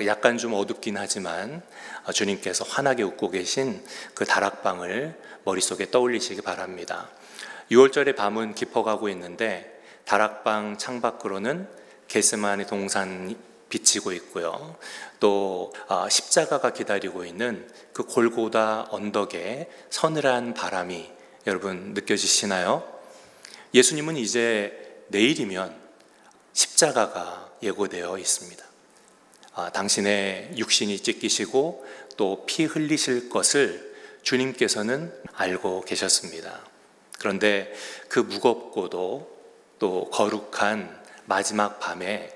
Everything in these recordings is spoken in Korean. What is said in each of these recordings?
약간 좀 어둡긴 하지만 주님께서 환하게 웃고 계신 그 다락방을 머릿속에 떠올리시기 바랍니다. 6월절의 밤은 깊어가고 있는데 다락방 창밖으로는 겟세마네 동산이 비치고 있고요. 또 십자가가 기다리고 있는 그 골고다 언덕에 서늘한 바람이 여러분 느껴지시나요? 예수님은 이제 내일이면 십자가가 예고되어 있습니다. 당신의 육신이 찢기시고 또 피 흘리실 것을 주님께서는 알고 계셨습니다. 그런데 그 무겁고도 또 거룩한 마지막 밤에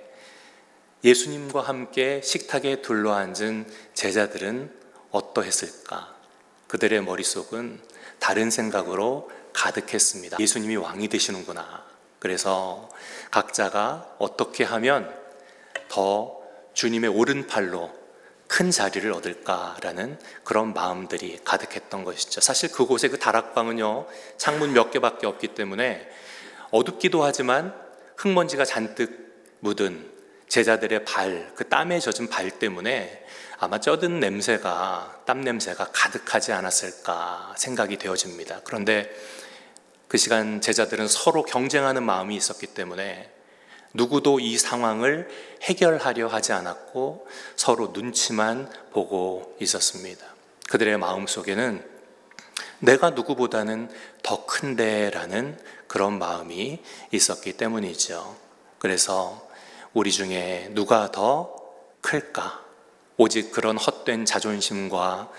예수님과 함께 식탁에 둘러앉은 제자들은 어떠했을까? 그들의 머릿속은 다른 생각으로 가득했습니다. 예수님이 왕이 되시는구나. 그래서 각자가 어떻게 하면 더 주님의 오른팔로 큰 자리를 얻을까라는 그런 마음들이 가득했던 것이죠. 사실 그곳의 그 다락방은요, 창문 몇 개밖에 없기 때문에 어둡기도 하지만 흙먼지가 잔뜩 묻은 제자들의 발, 그 땀에 젖은 발 때문에 아마 쩌든 냄새가, 땀 냄새가 가득하지 않았을까 생각이 되어집니다. 그런데 그 시간 제자들은 서로 경쟁하는 마음이 있었기 때문에 누구도 이 상황을 해결하려 하지 않았고 서로 눈치만 보고 있었습니다. 그들의 마음속에는 내가 누구보다는 더 큰데라는 그런 마음이 있었기 때문이죠. 그래서 우리 중에 누가 더 클까? 오직 그런 헛된 자존심과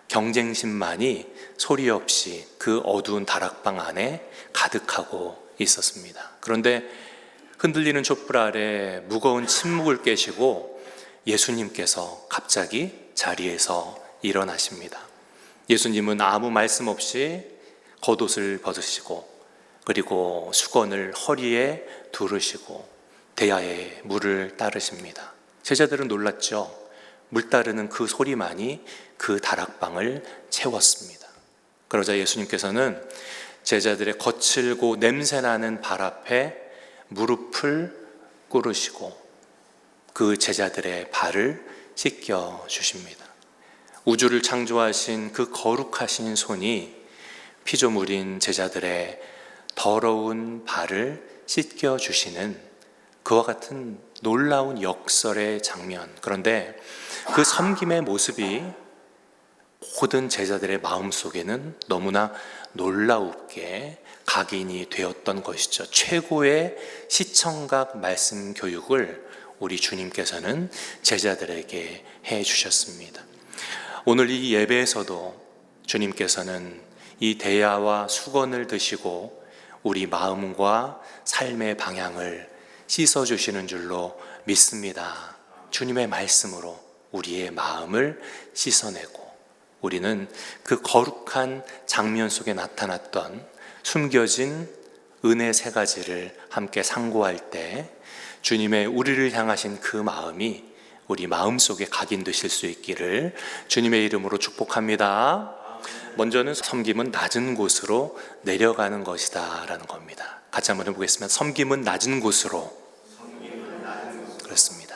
경쟁심만이 소리 없이 그 어두운 다락방 안에 가득하고 있었습니다. 그런데 흔들리는 촛불 아래 무거운 침묵을 깨시고 예수님께서 갑자기 자리에서 일어나십니다. 예수님은 아무 말씀 없이 겉옷을 벗으시고 그리고 수건을 허리에 두르시고 대야에 물을 따르십니다. 제자들은 놀랐죠. 물 따르는 그 소리만이 그 다락방을 채웠습니다. 그러자 예수님께서는 제자들의 거칠고 냄새나는 발 앞에 무릎을 꿇으시고 그 제자들의 발을 씻겨 주십니다. 우주를 창조하신 그 거룩하신 손이 피조물인 제자들의 더러운 발을 씻겨 주시는 그와 같은 놀라운 역설의 장면. 그런데 그 섬김의 모습이 모든 제자들의 마음속에는 너무나 놀라우게 각인이 되었던 것이죠. 최고의 시청각 말씀 교육을 우리 주님께서는 제자들에게 해 주셨습니다. 오늘 이 예배에서도 주님께서는 이 대야와 수건을 드시고 우리 마음과 삶의 방향을 씻어주시는 줄로 믿습니다. 주님의 말씀으로 우리의 마음을 씻어내고 우리는 그 거룩한 장면 속에 나타났던 숨겨진 은혜 세 가지를 함께 상고할 때 주님의 우리를 향하신 그 마음이 우리 마음속에 각인되실 수 있기를 주님의 이름으로 축복합니다. 먼저는 섬김은 낮은 곳으로 내려가는 것이다 라는 겁니다. 같이 한번 해보겠습니다. 섬김은 낮은 곳으로. 그렇습니다.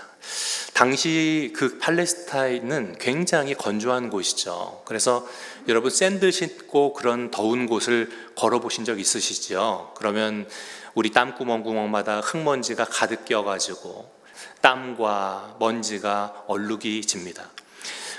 당시 그 팔레스타인은 굉장히 건조한 곳이죠. 그래서 여러분 샌들 신고 그런 더운 곳을 걸어보신 적 있으시죠? 그러면 우리 땀구멍마다 흙먼지가 가득 껴가지고 땀과 먼지가 얼룩이 집니다.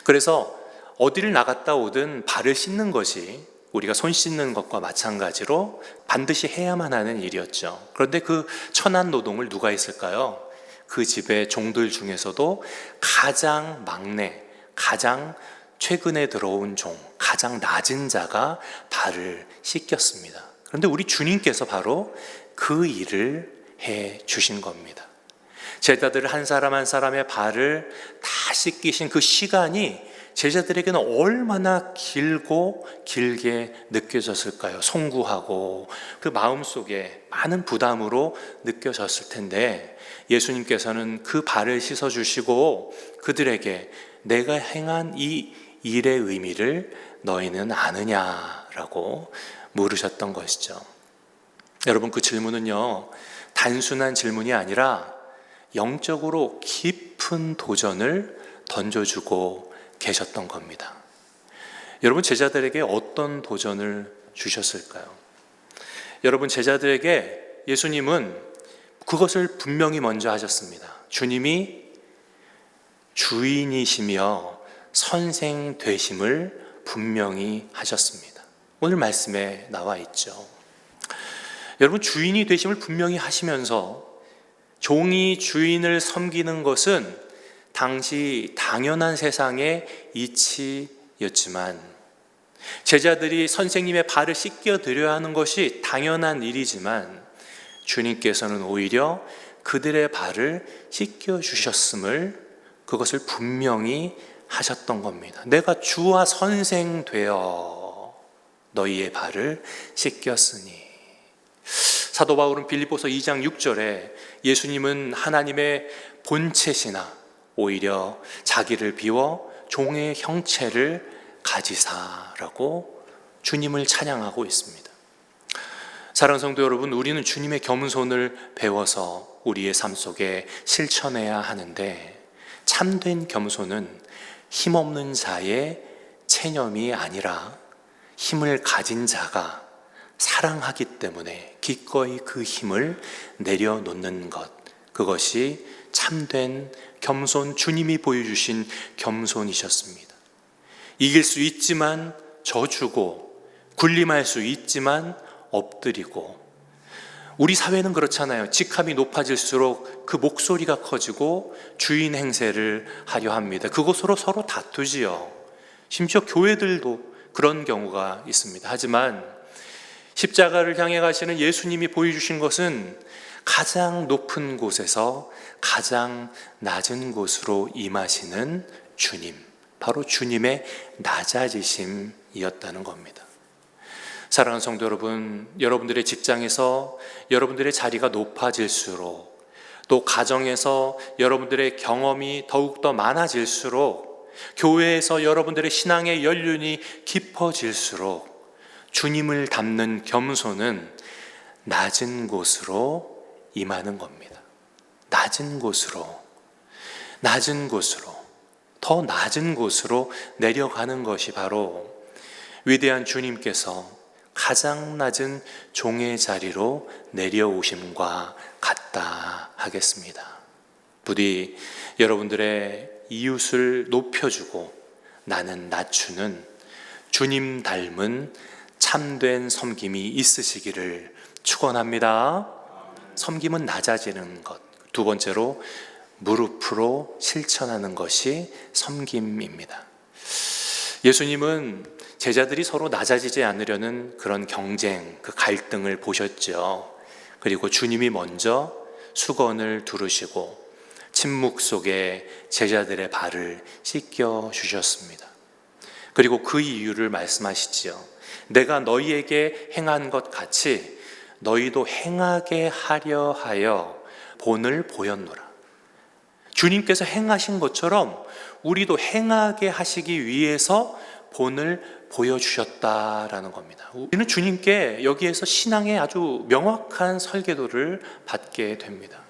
그래서 어디를 나갔다 오든 발을 씻는 것이 우리가 손 씻는 것과 마찬가지로 반드시 해야만 하는 일이었죠. 그런데 그 천한 노동을 누가 했을까요? 그 집의 종들 중에서도 가장 막내, 가장 최근에 들어온 종, 가장 낮은 자가 발을 씻겼습니다. 그런데 우리 주님께서 바로 그 일을 해 주신 겁니다. 제자들 한 사람 한 사람의 발을 다 씻기신 그 시간이 제자들에게는 얼마나 길고 길게 느껴졌을까요? 송구하고 그 마음속에 많은 부담으로 느껴졌을 텐데 예수님께서는 그 발을 씻어주시고 그들에게 내가 행한 이 일의 의미를 너희는 아느냐라고 물으셨던 것이죠. 여러분, 그 질문은요, 단순한 질문이 아니라 영적으로 깊은 도전을 던져주고 계셨던 겁니다. 여러분, 제자들에게 어떤 도전을 주셨을까요? 여러분, 제자들에게 예수님은 그것을 분명히 먼저 하셨습니다. 주님이 주인이시며 선생 되심을 분명히 하셨습니다. 오늘 말씀에 나와 있죠. 여러분, 주인이 되심을 분명히 하시면서 종이 주인을 섬기는 것은 당시 당연한 세상의 이치였지만, 제자들이 선생님의 발을 씻겨드려야 하는 것이 당연한 일이지만, 주님께서는 오히려 그들의 발을 씻겨주셨음을, 그것을 분명히 하셨던 겁니다. 내가 주와 선생 되어 너희의 발을 씻겼으니. 사도 바울은 빌립보서 2장 6절에 예수님은 하나님의 본체시나 오히려 자기를 비워 종의 형체를 가지사라고 주님을 찬양하고 있습니다. 사랑하는 성도 여러분, 우리는 주님의 겸손을 배워서 우리의 삶 속에 실천해야 하는데, 참된 겸손은 힘없는 자의 체념이 아니라 힘을 가진 자가 사랑하기 때문에 기꺼이 그 힘을 내려놓는 것, 그것이 참된 겸손, 주님이 보여주신 겸손이셨습니다. 이길 수 있지만 져주고, 군림할 수 있지만 엎드리고. 우리 사회는 그렇잖아요. 직함이 높아질수록 그 목소리가 커지고 주인 행세를 하려 합니다. 그것으로 서로 다투지요. 심지어 교회들도 그런 경우가 있습니다. 하지만 십자가를 향해 가시는 예수님이 보여주신 것은 가장 높은 곳에서 가장 낮은 곳으로 임하시는 주님, 바로 주님의 낮아지심이었다는 겁니다. 사랑하는 성도 여러분, 여러분들의 직장에서 여러분들의 자리가 높아질수록, 또 가정에서 여러분들의 경험이 더욱더 많아질수록, 교회에서 여러분들의 신앙의 연륜이 깊어질수록 주님을 닮는 겸손은 낮은 곳으로 임하는 겁니다. 낮은 곳으로, 더 낮은 곳으로 내려가는 것이 바로 위대한 주님께서 가장 낮은 종의 자리로 내려오심과 같다 하겠습니다. 부디 여러분들의 이웃을 높여주고 나는 낮추는 주님 닮은 참된 섬김이 있으시기를 축원합니다. 섬김은 낮아지는 것. 두 번째로 무릎으로 실천하는 것이 섬김입니다. 예수님은 제자들이 서로 낮아지지 않으려는 그런 경쟁, 그 갈등을 보셨죠. 그리고 주님이 먼저 수건을 두르시고 침묵 속에 제자들의 발을 씻겨 주셨습니다. 그리고 그 이유를 말씀하시지요. 내가 너희에게 행한 것 같이 너희도 행하게 하려 하여 본을 보였노라. 주님께서 행하신 것처럼 우리도 행하게 하시기 위해서 본을 보여주셨다라는 겁니다. 우리는 주님께 여기에서 신앙의 아주 명확한 설계도를 받게 됩니다.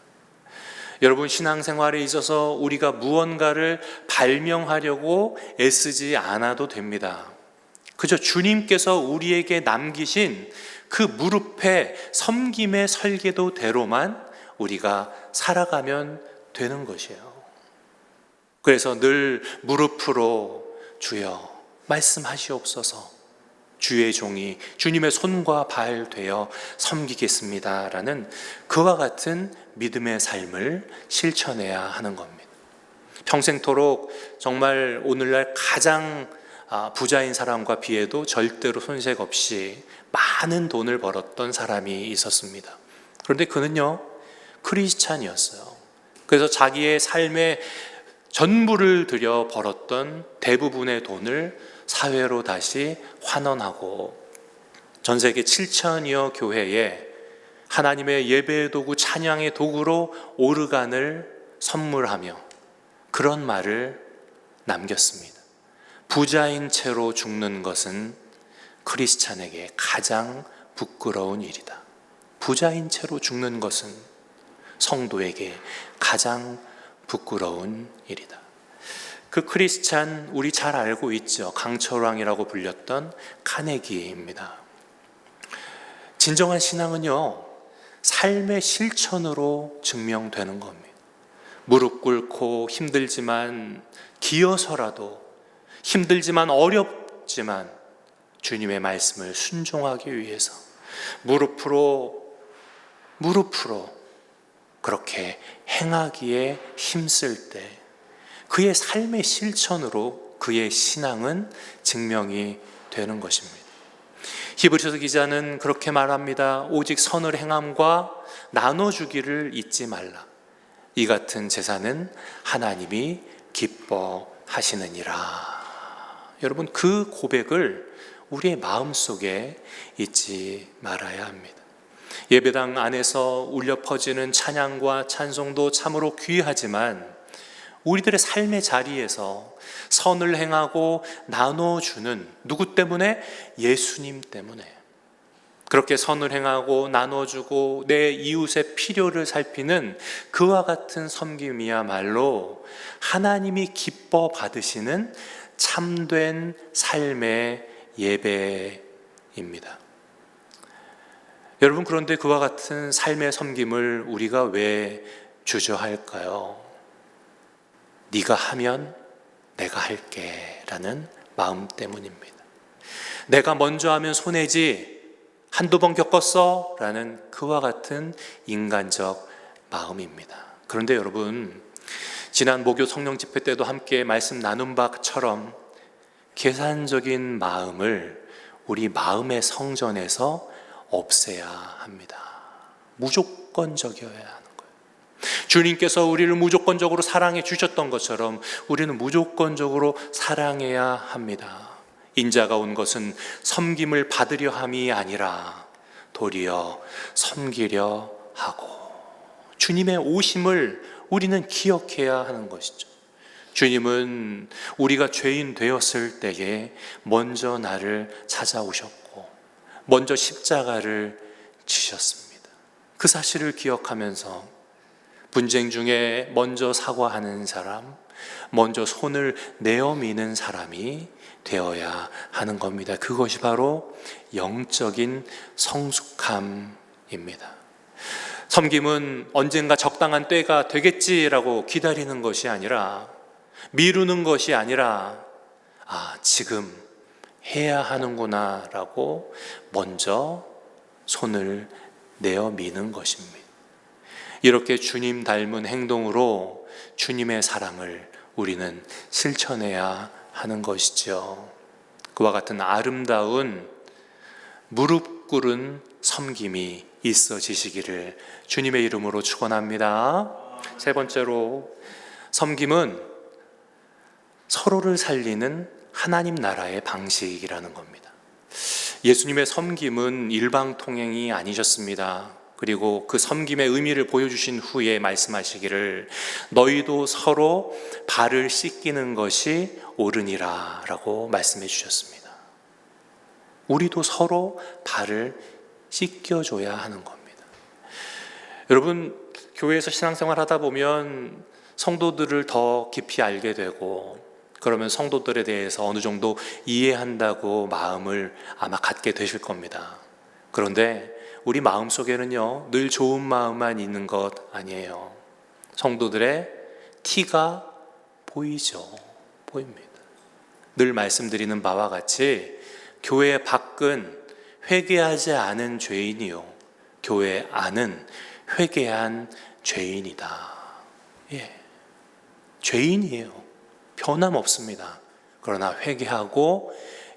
여러분, 신앙생활에 있어서 우리가 무언가를 발명하려고 애쓰지 않아도 됩니다. 그저 주님께서 우리에게 남기신 그 무릎에 섬김의 설계도대로만 우리가 살아가면 되는 것이에요. 그래서 늘 무릎으로 주여 말씀하시옵소서, 주의 종이 주님의 손과 발 되어 섬기겠습니다라는 그와 같은 믿음의 삶을 실천해야 하는 겁니다. 평생토록 정말 오늘날 가장 부자인 사람과 비해도 절대로 손색 없이 많은 돈을 벌었던 사람이 있었습니다. 그런데 그는요, 크리스찬이었어요. 그래서 자기의 삶의 전부를 들여 벌었던 대부분의 돈을 사회로 다시 환원하고 전 세계 7천여 교회에 하나님의 예배의 도구, 찬양의 도구로 오르간을 선물하며 그런 말을 남겼습니다. 부자인 채로 죽는 것은 크리스찬에게 가장 부끄러운 일이다. 부자인 채로 죽는 것은 성도에게 가장 부끄러운 일이다. 그 크리스찬 우리 잘 알고 있죠. 강철왕이라고 불렸던 카네기입니다. 진정한 신앙은요, 삶의 실천으로 증명되는 겁니다. 무릎 꿇고 힘들지만 기어서라도, 힘들지만 어렵지만 주님의 말씀을 순종하기 위해서 무릎으로 그렇게 행하기에 힘쓸 때 그의 삶의 실천으로 그의 신앙은 증명이 되는 것입니다. 히브리서 기자는 그렇게 말합니다. 오직 선을 행함과 나눠주기를 잊지 말라. 이 같은 제사는 하나님이 기뻐하시느니라. 여러분, 그 고백을 우리의 마음속에 잊지 말아야 합니다. 예배당 안에서 울려 퍼지는 찬양과 찬송도 참으로 귀하지만 우리들의 삶의 자리에서 선을 행하고 나눠주는, 누구 때문에? 예수님 때문에. 그렇게 선을 행하고 나눠주고 내 이웃의 필요를 살피는 그와 같은 섬김이야말로 하나님이 기뻐 받으시는 참된 삶의 예배입니다. 여러분, 그런데 그와 같은 삶의 섬김을 우리가 왜 주저할까요? 네가 하면 내가 할게 라는 마음 때문입니다. 내가 먼저 하면 손해지, 한두 번 겪었어 라는 그와 같은 인간적 마음입니다. 그런데 여러분, 지난 목요 성령 집회 때도 함께 말씀 나눈 바처럼 계산적인 마음을 우리 마음의 성전에서 없애야 합니다. 무조건적이어야 하는 거예요. 주님께서 우리를 무조건적으로 사랑해 주셨던 것처럼 우리는 무조건적으로 사랑해야 합니다. 인자가 온 것은 섬김을 받으려 함이 아니라 도리어 섬기려 하고, 주님의 오심을 우리는 기억해야 하는 것이죠. 주님은 우리가 죄인 되었을 때에 먼저 나를 찾아오셨고 먼저 십자가를 지셨습니다. 그 사실을 기억하면서 분쟁 중에 먼저 사과하는 사람, 먼저 손을 내어 미는 사람이 되어야 하는 겁니다. 그것이 바로 영적인 성숙함입니다. 섬김은 언젠가 적당한 때가 되겠지라고 기다리는 것이 아니라, 미루는 것이 아니라, 지금 해야 하는구나 라고 먼저 손을 내어 미는 것입니다. 이렇게 주님 닮은 행동으로 주님의 사랑을 우리는 실천해야 하는 것이죠. 그와 같은 아름다운 무릎 꿇은 섬김이 있어지시기를 주님의 이름으로 축원합니다. 세 번째로, 섬김은 서로를 살리는 하나님 나라의 방식이라는 겁니다. 예수님의 섬김은 일방통행이 아니셨습니다. 그리고 그 섬김의 의미를 보여주신 후에 말씀하시기를 너희도 서로 발을 씻기는 것이 옳으니라 라고 말씀해 주셨습니다. 우리도 서로 발을 씻겨줘야 하는 겁니다. 여러분, 교회에서 신앙생활 하다 보면 성도들을 더 깊이 알게 되고, 그러면 성도들에 대해서 어느 정도 이해한다고 마음을 아마 갖게 되실 겁니다. 그런데 우리 마음속에는요, 늘 좋은 마음만 있는 것 아니에요. 성도들의 티가 보입니다. 늘 말씀드리는 바와 같이 교회 밖은 회개하지 않은 죄인이요, 교회 안은 회개한 죄인이다. 죄인이에요. 변함없습니다. 그러나 회개하고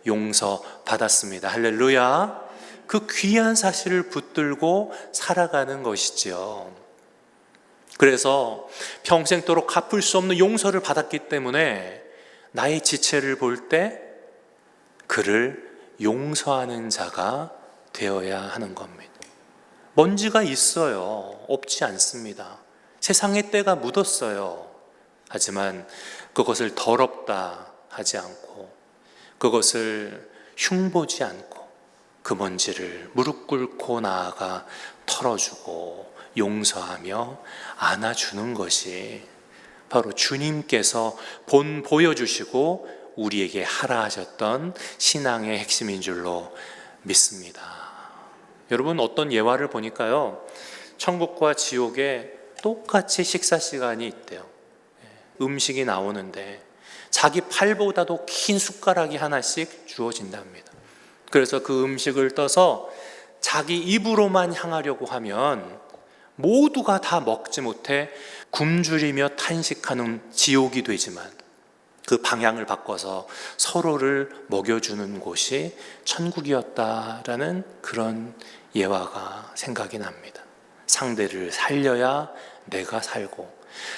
용서받았습니다. 할렐루야. 그 귀한 사실을 붙들고 살아가는 것이지요. 그래서 평생도록 갚을 수 없는 용서를 받았기 때문에 나의 지체를 볼 때 그를 용서하는 자가 되어야 하는 겁니다. 먼지가 있어요. 없지 않습니다. 세상의 때가 묻었어요. 하지만 그것을 더럽다 하지 않고, 그것을 흉보지 않고 그 먼지를 무릎 꿇고 나아가 털어주고 용서하며 안아주는 것이 바로 주님께서 보여주시고 우리에게 하라 하셨던 신앙의 핵심인 줄로 믿습니다. 여러분, 어떤 예화를 보니까요, 천국과 지옥에 똑같이 식사 시간이 있대요. 음식이 나오는데 자기 팔보다도 긴 숟가락이 하나씩 주어진답니다. 그래서 그 음식을 떠서 자기 입으로만 향하려고 하면 모두가 다 먹지 못해 굶주리며 탄식하는 지옥이 되지만, 그 방향을 바꿔서 서로를 먹여주는 곳이 천국이었다라는 그런 예화가 생각이 납니다. 상대를 살려야 내가 살고,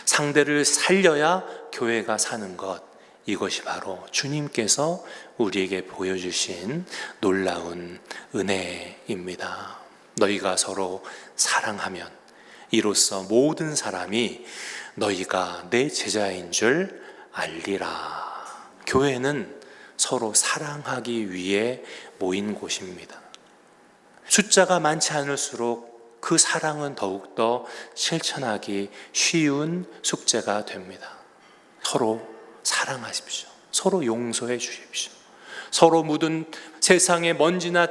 상대를 살려야 교회가 사는 것, 이것이 바로 주님께서 우리에게 보여주신 놀라운 은혜입니다. 너희가 서로 사랑하면 이로써 모든 사람이 너희가 내 제자인 줄 알리라. 교회는 서로 사랑하기 위해 모인 곳입니다. 숫자가 많지 않을수록 그 사랑은 더욱더 실천하기 쉬운 숙제가 됩니다. 서로 사랑하십시오. 서로 용서해 주십시오. 서로 묻은 세상의 먼지나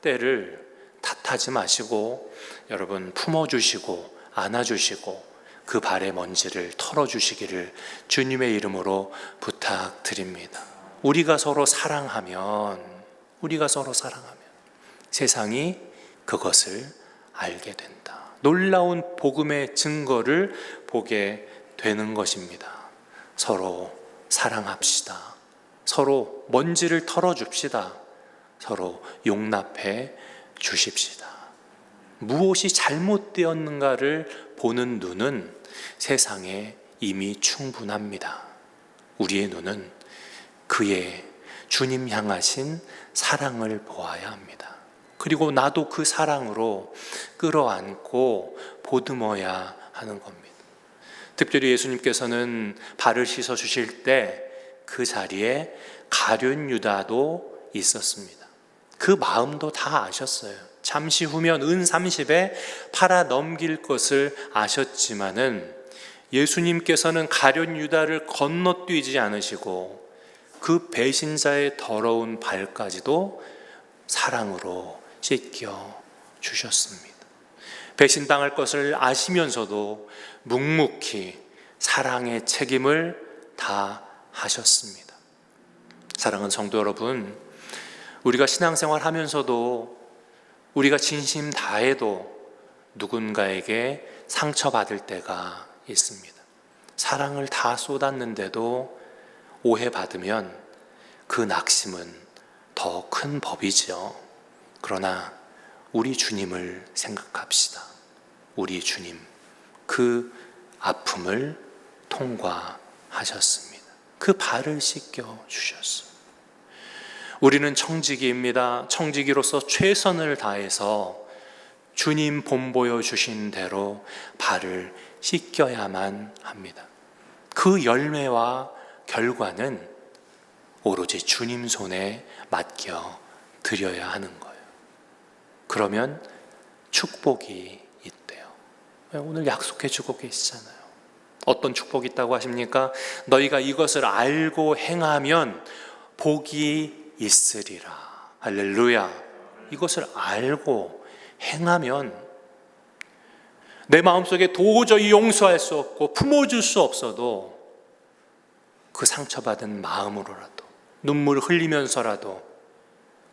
때를 탓하지 마시고 여러분 품어주시고 안아주시고 그 발의 먼지를 털어주시기를 주님의 이름으로 부탁드립니다. 우리가 서로 사랑하면 세상이 그것을 알게 된다. 놀라운 복음의 증거를 보게 되는 것입니다. 서로 사랑합시다. 서로 먼지를 털어줍시다. 서로 용납해 주십시다. 무엇이 잘못되었는가를 보는 눈은 세상에 이미 충분합니다. 우리의 눈은 그의 주님 향하신 사랑을 보아야 합니다. 그리고 나도 그 사랑으로 끌어안고 보듬어야 하는 겁니다. 특별히 예수님께서는 발을 씻어 주실 때 그 자리에 가룟 유다도 있었습니다. 그 마음도 다 아셨어요. 잠시 후면 은 30에 팔아 넘길 것을 아셨지만은 예수님께서는 가룟 유다를 건너뛰지 않으시고 그 배신자의 더러운 발까지도 사랑으로 씻겨 주셨습니다. 배신당할 것을 아시면서도 묵묵히 사랑의 책임을 다 하셨습니다. 사랑하는 성도 여러분, 우리가 신앙생활 하면서도 우리가 진심 다해도 누군가에게 상처받을 때가 있습니다. 사랑을 다 쏟았는데도 오해받으면 그 낙심은 더 큰 법이죠. 그러나 우리 주님을 생각합시다. 우리 주님, 그 아픔을 통과하셨습니다. 그 발을 씻겨 주셨어요. 우리는 청지기입니다. 청지기로서 최선을 다해서 주님 본보여 주신 대로 발을 씻겨야만 합니다. 그 열매와 결과는 오로지 주님 손에 맡겨 드려야 하는 거예요. 그러면 축복이 있대요. 오늘 약속해 주고 계시잖아요. 어떤 축복이 있다고 하십니까? 너희가 이것을 알고 행하면 복이 있으리라. 할렐루야. 이것을 알고 행하면 내 마음속에 도저히 용서할 수 없고 품어줄 수 없어도 그 상처받은 마음으로라도 눈물 흘리면서라도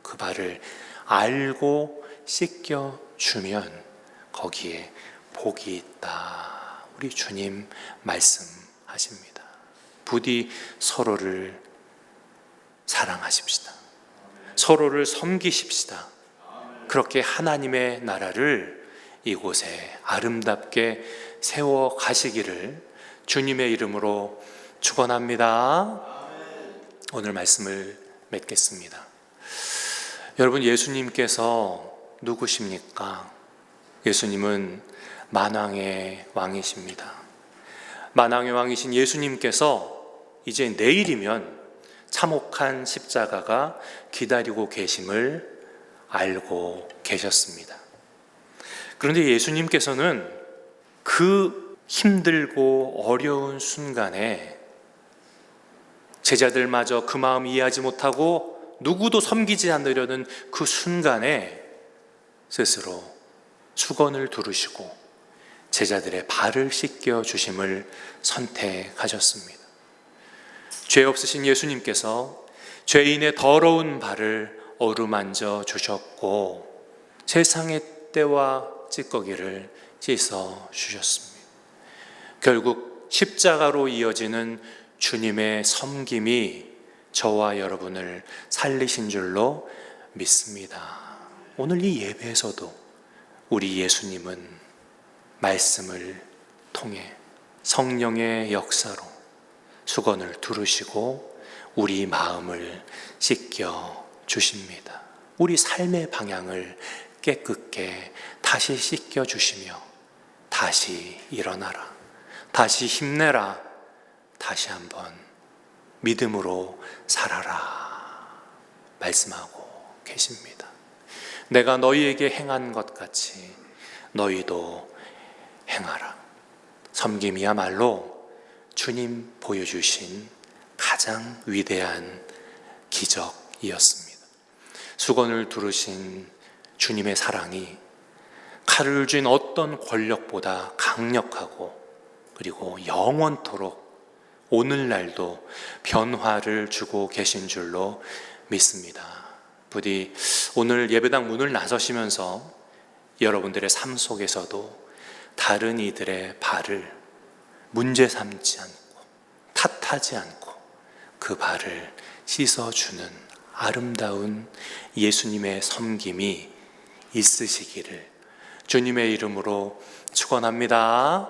그 발을 알고 씻겨주면 거기에 복이 있다. 우리 주님 말씀하십니다. 부디 서로를 사랑하십시다. 서로를 섬기십시다. 그렇게 하나님의 나라를 이곳에 아름답게 세워 가시기를 주님의 이름으로 축원합니다. 오늘 말씀을 맺겠습니다. 여러분, 예수님께서 누구십니까? 예수님은 만왕의 왕이십니다. 만왕의 왕이신 예수님께서 이제 내일이면 참혹한 십자가가 기다리고 계심을 알고 계셨습니다. 그런데 예수님께서는 그 힘들고 어려운 순간에 제자들마저 그 마음 이해하지 못하고 누구도 섬기지 않으려는 그 순간에 스스로 수건을 두르시고 제자들의 발을 씻겨 주심을 선택하셨습니다. 죄 없으신 예수님께서 죄인의 더러운 발을 어루만져 주셨고 세상의 때와 찌꺼기를 씻어 주셨습니다. 결국 십자가로 이어지는 주님의 섬김이 저와 여러분을 살리신 줄로 믿습니다. 오늘 이 예배에서도 우리 예수님은 말씀을 통해 성령의 역사로 수건을 두르시고 우리 마음을 씻겨 주십니다. 우리 삶의 방향을 깨끗게 다시 씻겨 주시며 다시 일어나라, 다시 힘내라, 다시 한번 믿음으로 살아라 말씀하고 계십니다. 내가 너희에게 행한 것 같이 너희도 행하라. 섬김이야말로 주님 보여주신 가장 위대한 기적이었습니다. 수건을 두르신 주님의 사랑이 칼을 쥔 어떤 권력보다 강력하고 그리고 영원토록 오늘날도 변화를 주고 계신 줄로 믿습니다. 부디 오늘 예배당 문을 나서시면서 여러분들의 삶 속에서도 다른 이들의 발을 문제 삼지 않고 탓하지 않고 그 발을 씻어주는 아름다운 예수님의 섬김이 있으시기를 주님의 이름으로 축원합니다.